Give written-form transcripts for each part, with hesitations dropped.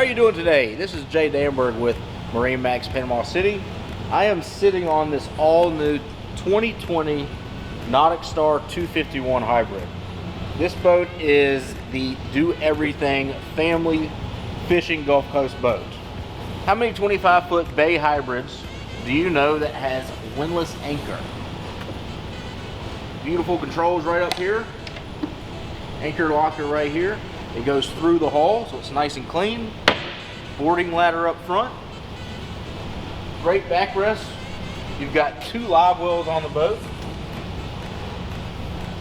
you doing today? This is Jay Danberg with MarineMax Panama City. I am sitting on this all-new 2020 NauticStar 251 hybrid. This boat is the do-everything family fishing Gulf Coast boat. How many 25-foot bay hybrids do you know that has windlass anchor? Beautiful controls right up here. Anchor locker right here. It goes through the hull, so it's nice and clean. Boarding ladder up front. Great backrest. You've got 2 live wells on the boat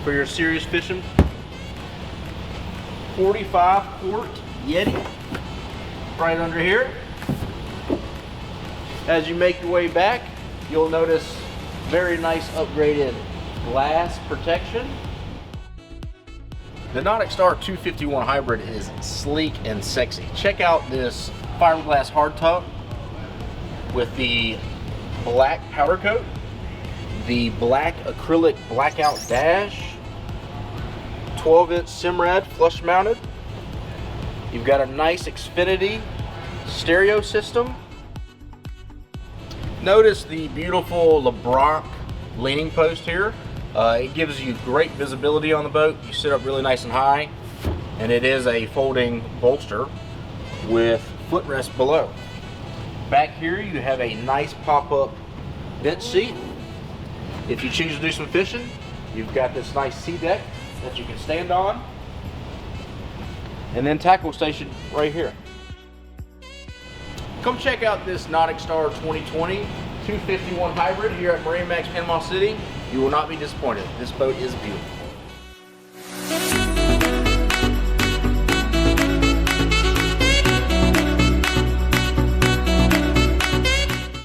for your serious fishing. 45 quart Yeti right under here. As you make your way back, you'll notice very nice upgraded glass protection. The NauticStar 251 hybrid is sleek and sexy. Check out this fiberglass hardtop with the black powder coat, the black acrylic blackout dash, 12-inch Simrad flush mounted. You've got a nice Xfinity stereo system. Notice the beautiful LeBlanc leaning post here. It gives you great visibility on the boat. You sit up really nice and high, and it is a folding bolster with footrest below. Back here you have a nice pop-up bench seat. If you choose to do some fishing, you've got this nice sea deck that you can stand on, and then tackle station right here. Come check out this NauticStar 2020 251 hybrid here at MarineMax Panama City. You will not be disappointed. This boat is beautiful.